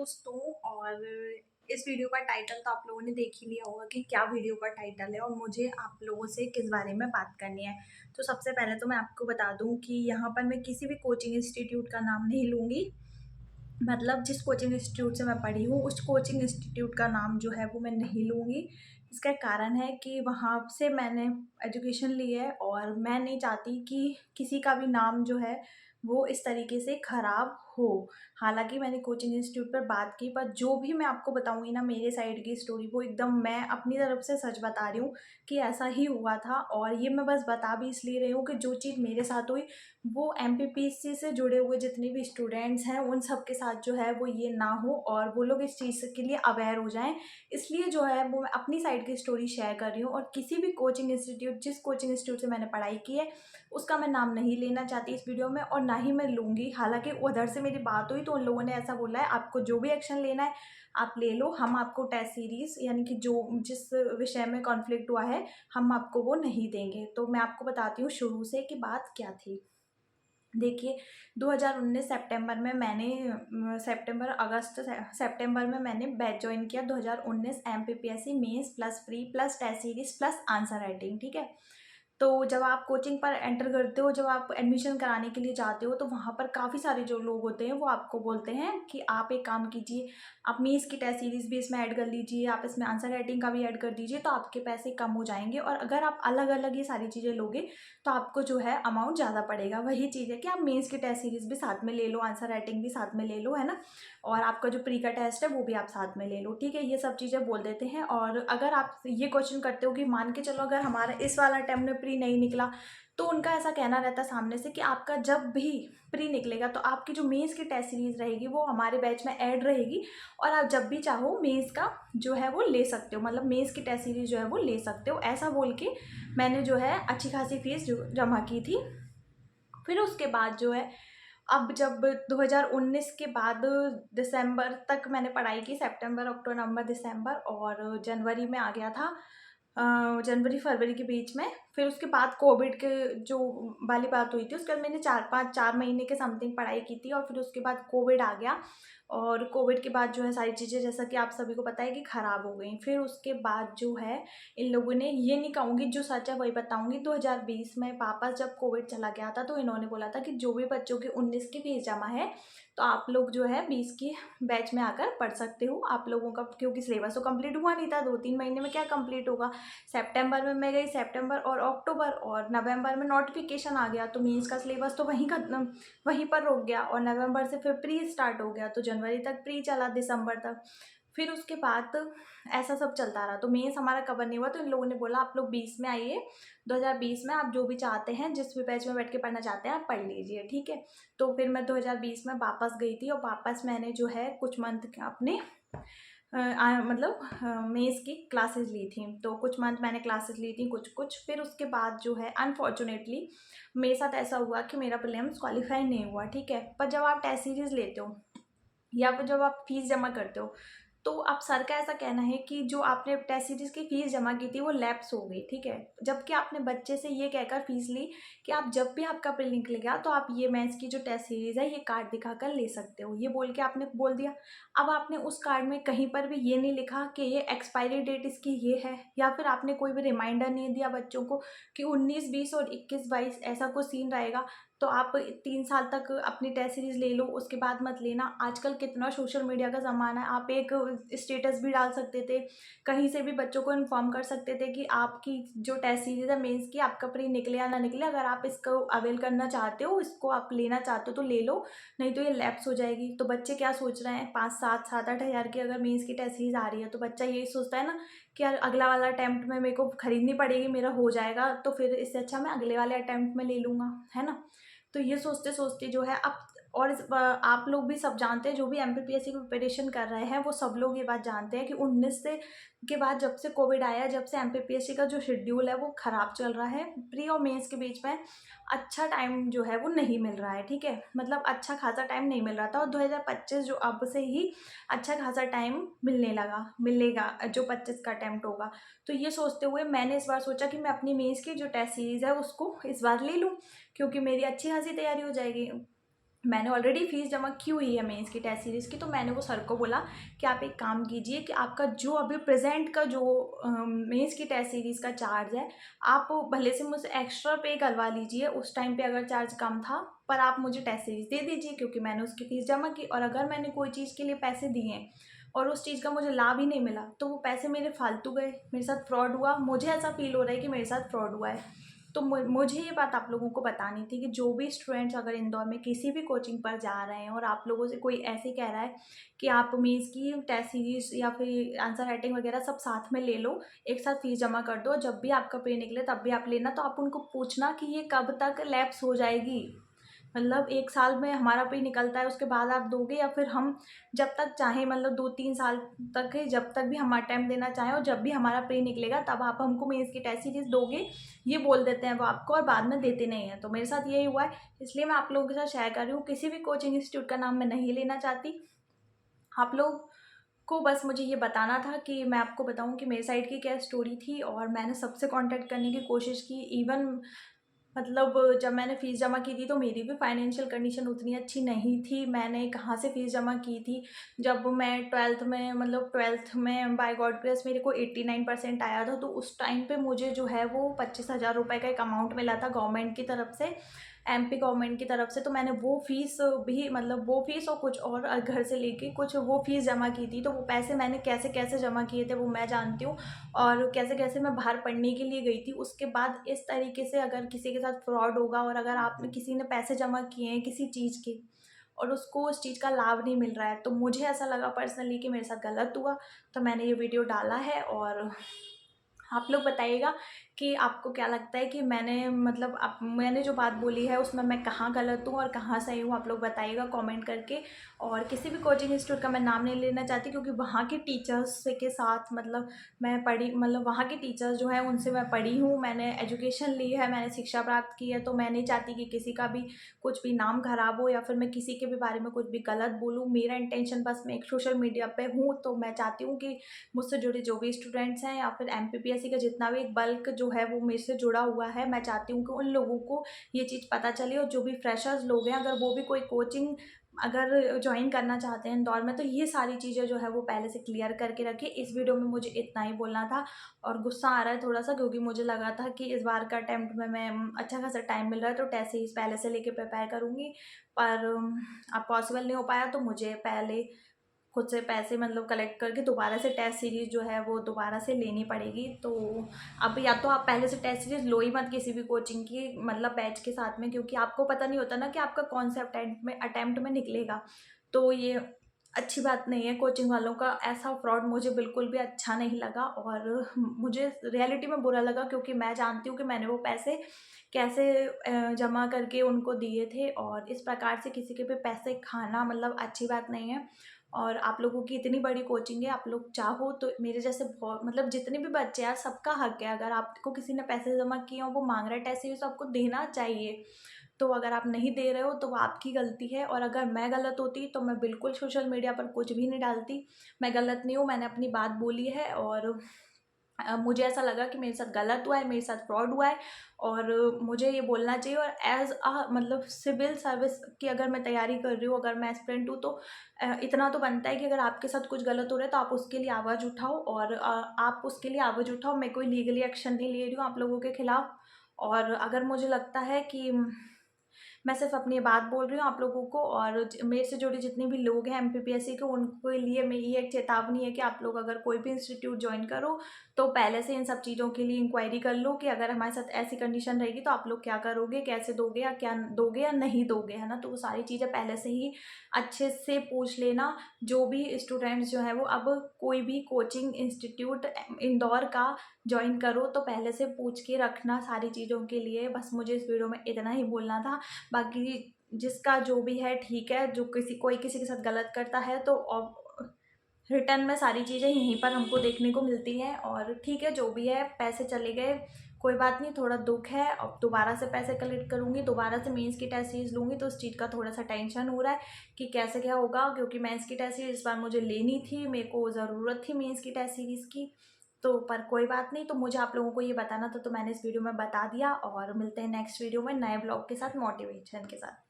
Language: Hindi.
दोस्तों। और इस वीडियो का टाइटल तो आप लोगों ने देख ही लिया होगा कि क्या वीडियो का टाइटल है और मुझे आप लोगों से किस बारे में बात करनी है। तो सबसे पहले तो मैं आपको बता दूं कि यहाँ पर मैं किसी भी कोचिंग इंस्टीट्यूट का नाम नहीं लूँगी। मतलब जिस कोचिंग इंस्टीट्यूट से मैं पढ़ी हूँ उस कोचिंग इंस्टीट्यूट का नाम जो है वो मैं नहीं लूँगी। इसका कारण है कि वहाँ से मैंने एजुकेशन ली है और मैं नहीं चाहती कि किसी का भी नाम जो है वो इस तरीके से ख़राब हो। हालांकि मैंने कोचिंग इंस्टीट्यूट पर बात की, पर जो भी मैं आपको बताऊंगी ना मेरे साइड की स्टोरी, वो एकदम मैं अपनी तरफ से सच बता रही हूँ कि ऐसा ही हुआ था। और ये मैं बस बता भी इसलिए रही हूँ कि जो चीज़ मेरे साथ हुई वो एमपीपीसी से जुड़े हुए जितने भी स्टूडेंट्स हैं उन सब के साथ जो है वो ये ना हो और वो लोग इस चीज़ के लिए अवेयर हो जाएं। इसलिए जो है वो मैं अपनी साइड की स्टोरी शेयर कर रही हूँ और किसी भी कोचिंग इंस्टीट्यूट जिस कोचिंग इंस्टीट्यूट से मैंने पढ़ाई की है उसका मैं नाम नहीं लेना चाहती इस वीडियो में और ना ही मैं लूँगी। हालांकि उधर से मेरी बात हुई तो उन लोगों ने ऐसा बोला है आपको जो भी एक्शन लेना है आप ले लो, हम आपको टेस्ट सीरीज यानी कि जो जिस विषय में कॉन्फ्लिक्ट हुआ है हम आपको वो नहीं देंगे। तो मैं आपको बताती हूँ शुरू से कि बात क्या थी। देखिए, 2019 सितंबर में मैंने सितंबर में मैंने बैच ज्वाइन किया। 2019 MPPSC mains plus pre plus test series plus answer writing, ठीक है। तो जब आप कोचिंग पर एंटर करते हो, जब आप एडमिशन कराने के लिए जाते हो तो वहाँ पर काफ़ी सारे जो लोग होते हैं वो आपको बोलते हैं कि आप एक काम कीजिए, आप मेंस की टेस्ट सीरीज भी इसमें ऐड कर लीजिए, आप इसमें आंसर राइटिंग का भी ऐड कर दीजिए तो आपके पैसे कम हो जाएंगे। और अगर आप अलग अलग ये सारी चीज़ें लोगे तो आपको जो है अमाउंट ज़्यादा पड़ेगा। वही चीज़ है कि आप मेंस की टेस्ट सीरीज भी साथ में ले लो, आंसर राइटिंग भी साथ में ले लो, है ना। और आपका जो प्री का टेस्ट है वो भी आप साथ में ले लो, ठीक है। ये सब चीज़ें बोल देते हैं। और अगर आप ये क्वेश्चन करते हो कि मान के चलो अगर हमारा इस वाला अटेम्प्ट में प्री नहीं निकला, तो उनका ऐसा कहना रहता है सामने से कि आपका जब भी प्री निकलेगा तो आपकी जो मेंस की टेस्ट सीरीज रहेगी वो हमारे बैच में ऐड रहेगी और आप जब भी चाहो मेंस का जो है वो ले सकते हो, मतलब मेंस की टेस्ट सीरीज जो है वो ले सकते हो। ऐसा बोल के मैंने जो है अच्छी खासी फीस जमा की थी। फिर उसके बाद जो है अब जब 2019 के बाद दिसंबर तक मैंने पढ़ाई की, सितंबर अक्टूबर नवंबर दिसंबर, और जनवरी में आ गया था, जनवरी फरवरी के बीच में। फिर उसके बाद कोविड के जो वाली बात हुई थी उसके बाद मैंने 4 महीने के समथिंग पढ़ाई की थी और फिर उसके बाद कोविड आ गया। और कोविड के बाद जो है सारी चीज़ें जैसा कि आप सभी को पता है कि ख़राब हो गई। फिर उसके बाद जो है इन लोगों ने, ये नहीं कहूँगी जो सच है वही बताऊँगी, 2020 में वापस जब कोविड चला गया था तो इन्होंने बोला था कि जो भी बच्चों की 19 की फीस जमा है तो आप लोग जो है 20 की बैच में आकर पढ़ सकते हो। आप लोगों का क्योंकि सिलेबस तो कंप्लीट हुआ नहीं था, 2-3 महीने में क्या कंप्लीट होगा। सितंबर में मैं गई, सितंबर और अक्टूबर और नवंबर में नोटिफिकेशन आ गया तो मीन्स का सिलेबस तो वहीं खत्म, वहीं पर रुक गया। और नवंबर से फिर प्री स्टार्ट हो गया तो जनवरी तक प्री चला, दिसंबर तक। फिर उसके बाद ऐसा सब चलता रहा तो मेंस हमारा कवर नहीं हुआ तो इन लोगों ने बोला आप लोग 20 में आइए, 2020 में आप जो भी चाहते हैं जिस भी बैच में बैठ के पढ़ना चाहते हैं आप पढ़ लीजिए, ठीक है। तो फिर मैं 2020 में वापस गई थी और वापस मैंने जो है कुछ मंथ अपने मतलब मेंस की क्लासेस ली थी। तो कुछ मंथ मैंने क्लासेस ली थी कुछ कुछ। फिर उसके बाद जो है अनफॉर्चुनेटली मेरे साथ ऐसा हुआ कि मेरा प्रीलिम्स क्वालिफाई नहीं हुआ, ठीक है। पर जब आप टेस्ट सीरीज लेते हो या फिर जब आप फीस जमा करते हो तो अब सर का ऐसा कहना है कि जो आपने टेस्ट सीरीज की फीस जमा की थी वो लैप्स हो गई, ठीक है। जबकि आपने बच्चे से ये कहकर फीस ली कि आप जब भी आपका बिल निकलेगा तो आप ये मैथ्स की जो टेस्ट सीरीज है ये कार्ड दिखाकर ले सकते हो, ये बोल के आपने बोल दिया। अब आपने उस कार्ड में कहीं पर भी ये नहीं लिखा कि ये एक्सपायरी डेट इसकी ये है, या फिर आपने कोई भी रिमाइंडर नहीं दिया बच्चों को कि 19-20 और 21-22 ऐसा कुछ सीन रहेगा तो आप 3 साल तक अपनी टेस्ट सीरीज ले लो उसके बाद मत लेना। आजकल कितना सोशल मीडिया का ज़माना है, आप एक स्टेटस भी डाल सकते थे, कहीं से भी बच्चों को इन्फॉर्म कर सकते थे कि आपकी जो टेस्ट सीरीज है मेंस की आपका प्री निकले या ना निकले, अगर आप इसको अवेल करना चाहते हो, इसको आप लेना चाहते हो तो ले लो, नहीं तो ये लैप्स हो जाएगी। तो बच्चे क्या सोच रहे हैं, 5-7-7-8 हज़ार की अगर मेंस की टेस्ट सीरीज आ रही है तो बच्चा यही सोचता है ना कि यार अगला वाला अटैम्प्ट में मेरे को खरीदनी पड़ेगी, मेरा हो जाएगा तो फिर इससे अच्छा मैं अगले वाले अटैम्प्ट में ले लूँगा, है ना। तो ये सोचते सोचते जो है अब, और आप लोग भी सब जानते हैं जो भी एमपीपीएससी की प्रिपरेशन कर रहे हैं वो सब लोग ये बात जानते हैं कि 19 से के बाद जब से कोविड आया, जब से एमपीपीएससी का जो शेड्यूल है वो ख़राब चल रहा है। प्री और मेंस के बीच में अच्छा टाइम जो है वो नहीं मिल रहा है, ठीक है। मतलब अच्छा खासा टाइम नहीं मिल रहा था और 2025 जो अब से ही अच्छा खासा टाइम मिलेगा जो 25 का अटैम्प्ट होगा। तो ये सोचते हुए मैंने इस बार सोचा कि मैं अपनी मेंस की जो टेस्ट सीरीज़ है उसको इस बार ले लूँ क्योंकि मेरी अच्छी खासी तैयारी हो जाएगी। मैंने ऑलरेडी फ़ीस जमा की हुई है मेंस की टेस्ट सीरीज़ की, तो मैंने वो सर को बोला कि आप एक काम कीजिए कि आपका जो अभी प्रेज़ेंट का जो मेंस की टेस्ट सीरीज़ का चार्ज है, आप भले से मुझसे एक्स्ट्रा पे करवा लीजिए, उस टाइम पे अगर चार्ज कम था, पर आप मुझे टेस्ट सीरीज़ दे दीजिए क्योंकि मैंने उसकी फ़ीस जमा की। और अगर मैंने कोई चीज़ के लिए पैसे दिए हैं और उस चीज़ का मुझे लाभ ही नहीं मिला, तो वो पैसे मेरे फालतू गए, मेरे साथ फ्रॉड हुआ। मुझे ऐसा फ़ील हो रहा है कि मेरे साथ फ्रॉड हुआ है। तो मुझे ये बात आप लोगों को बतानी थी कि जो भी स्टूडेंट्स अगर इंदौर में किसी भी कोचिंग पर जा रहे हैं और आप लोगों से कोई ऐसे कह रहा है कि आप मीन्स की टेस्ट सीरीज या फिर आंसर राइटिंग वगैरह सब साथ में ले लो, एक साथ फीस जमा कर दो, जब भी आपका पे निकले तब भी आप लेना, तो आप उनको पूछना कि ये कब तक लैप्स हो जाएगी। मतलब 1 साल में हमारा पे निकलता है, उसके बाद आप दोगे, या फिर हम जब तक चाहें, मतलब 2-3 साल तक है, जब तक भी हम अटेम्प्ट देना चाहें और जब भी हमारा पे निकलेगा तब आप हमको मेंस की टेस्ट सीरीज़ दोगे, ये बोल देते हैं वो आपको और बाद में देते नहीं हैं। तो मेरे साथ यही हुआ है, इसलिए मैं आप लोगों के साथ शेयर कर रही हूँ। किसी भी कोचिंग इंस्टीट्यूट का नाम मैं नहीं लेना चाहती। आप लोग को बस मुझे ये बताना था कि मैं आपको बताऊँ कि मेरी साइड की क्या स्टोरी थी, और मैंने सबसे कॉन्टैक्ट करने की कोशिश की। इवन मतलब जब मैंने फ़ीस जमा की थी तो मेरी भी फाइनेंशियल कंडीशन उतनी अच्छी नहीं थी। मैंने कहाँ से फ़ीस जमा की थी, जब मैं 12th में, मतलब 12th में बाय गॉड ग्रेस मेरे को 89% आया था, तो उस टाइम पे मुझे जो है वो 25,000 रुपये का एक अमाउंट मिला था गवर्नमेंट की तरफ से, एमपी गवर्नमेंट की तरफ से। तो मैंने वो फ़ीस भी, मतलब वो फ़ीस और कुछ और घर से लेके कुछ वो फ़ीस जमा की थी। तो वो पैसे मैंने कैसे-कैसे जमा किए थे वो मैं जानती हूँ, और कैसे-कैसे मैं बाहर पढ़ने के लिए गई थी। उसके बाद इस तरीके से अगर किसी के साथ फ्रॉड होगा और अगर आपने किसी ने पैसे जमा किए हैं किसी चीज़ के और उसको उस चीज़ का लाभ नहीं मिल रहा है, तो मुझे ऐसा लगा पर्सनली कि मेरे साथ गलत हुआ, तो मैंने ये वीडियो डाला है। और आप लोग बताइएगा कि आपको क्या लगता है कि मैंने, मतलब आप, मैंने जो बात बोली है उसमें मैं कहाँ गलत हूँ और कहाँ सही हूँ, आप लोग बताइएगा कमेंट करके। और किसी भी कोचिंग इंस्टीट्यूट का मैं नाम नहीं लेना चाहती, क्योंकि वहाँ के टीचर्स के साथ, मतलब मैं पढ़ी, मतलब वहाँ के टीचर्स जो हैं उनसे मैं पढ़ी हूँ, मैंने एजुकेशन ली है, मैंने शिक्षा प्राप्त की है, तो मैं नहीं चाहती कि किसी का भी कुछ भी नाम खराब हो या फिर मैं किसी के भी बारे में कुछ भी गलत बोलूँ। मेरा इंटेंशन बस, मैं एक सोशल मीडिया पे हूँ, तो मैं चाहती हूँ कि मुझसे जुड़े जो भी स्टूडेंट्स हैं या फिर एमपीपीएससी का जितना भी एक बल्क जो है वो मेरे से जुड़ा हुआ है, मैं चाहती हूँ कि उन लोगों को ये चीज़ पता चले। और जो भी फ्रेशर्स लोग हैं, अगर वो भी कोई कोचिंग अगर ज्वाइन करना चाहते हैं इंदौर में, तो ये सारी चीज़ें जो है वो पहले से क्लियर करके रखिए। इस वीडियो में मुझे इतना ही बोलना था, और गुस्सा आ रहा है थोड़ा सा, क्योंकि मुझे लगा था कि इस बार का अटेम्प्ट में मैं अच्छा खासा टाइम मिल रहा है तो टेस्ट सीरीज पहले से लेके प्रिपेयर करूँगी, पर अब पॉसिबल नहीं हो पाया, तो मुझे पहले खुद से पैसे, मतलब कलेक्ट करके दोबारा से टेस्ट सीरीज़ जो है वो दोबारा से लेनी पड़ेगी। तो अब या तो आप पहले से टेस्ट सीरीज़ लो ही मत किसी भी कोचिंग की, मतलब बैच के साथ में, क्योंकि आपको पता नहीं होता ना कि आपका कौन से अटेम्प्ट में निकलेगा। तो ये अच्छी बात नहीं है कोचिंग वालों का, ऐसा फ्रॉड मुझे बिल्कुल भी अच्छा नहीं लगा, और मुझे रियलिटी में बुरा लगा, क्योंकि मैं जानती हूँ कि मैंने वो पैसे कैसे जमा करके उनको दिए थे, और इस प्रकार से किसी के भी पैसे खाना मतलब अच्छी बात नहीं है। और आप लोगों की इतनी बड़ी कोचिंग है, आप लोग चाहो तो मेरे जैसे बहुत, मतलब जितने भी बच्चे हैं सबका हक है, अगर आपको किसी ने पैसे जमा किए हो वो मांग रहा है टेस्ट सीरीज, तो आपको देना चाहिए। तो अगर आप नहीं दे रहे हो तो वो आपकी गलती है, और अगर मैं गलत होती तो मैं बिल्कुल सोशल मीडिया पर कुछ भी नहीं डालती। मैं गलत नहीं हूँ, मैंने अपनी बात बोली है, और मुझे ऐसा लगा कि मेरे साथ गलत हुआ है, मेरे साथ फ्रॉड हुआ है, और मुझे ये बोलना चाहिए। और एज़ अ, मतलब सिविल सर्विस की अगर मैं तैयारी कर रही हूँ, अगर मैं एस्पिरेंट हूँ, तो इतना तो बनता है कि अगर आपके साथ कुछ गलत हो रहा है तो आप उसके लिए आवाज़ उठाओ, और आप उसके लिए आवाज़ उठाओ। मैं कोई लीगली एक्शन नहीं ले रही हूँ आप लोगों के खिलाफ। और अगर मुझे लगता है कि मैं सिर्फ अपनी बात बोल रही हूँ आप लोगों को, और मेरे से जुड़े जितने भी लोग हैं एमपीपीएससी के, उनके लिए मेरी एक चेतावनी है कि आप लोग अगर कोई भी इंस्टीट्यूट ज्वाइन करो तो पहले से इन सब चीज़ों के लिए इंक्वायरी कर लो कि अगर हमारे साथ ऐसी कंडीशन रहेगी तो आप लोग क्या करोगे, कैसे दोगे, या क्या दोगे या नहीं दोगे, है ना। तो वो सारी चीज़ें पहले से ही अच्छे से पूछ लेना। जो भी स्टूडेंट्स जो है वो अब कोई भी कोचिंग इंस्टीट्यूट इंदौर का ज्वाइन करो तो पहले से पूछ के रखना सारी चीज़ों के लिए। बस मुझे इस वीडियो में इतना ही बोलना था। बाकी जिसका जो भी है ठीक है, जो कोई किसी के साथ गलत करता है तो रिटर्न में सारी चीज़ें यहीं पर हमको देखने को मिलती हैं। और ठीक है, जो भी है पैसे चले गए, कोई बात नहीं, थोड़ा दुख है। अब दोबारा से पैसे कलेक्ट करूँगी, दोबारा से मेंस की टेस्ट सीरीज़ लूँगी, तो उस चीज़ का थोड़ा सा टेंशन हो रहा है कि कैसे क्या होगा, क्योंकि मेंस की टेस्ट सीरीज़ इस बार मुझे लेनी थी, मेरे को ज़रूरत थी मेंस की टेस्ट सीरीज़ की। तो पर कोई बात नहीं, तो मुझे आप लोगों को ये बताना था, तो मैंने इस वीडियो में बता दिया, और मिलते हैं नेक्स्ट वीडियो में नए ब्लॉग के साथ, मोटिवेशन के साथ।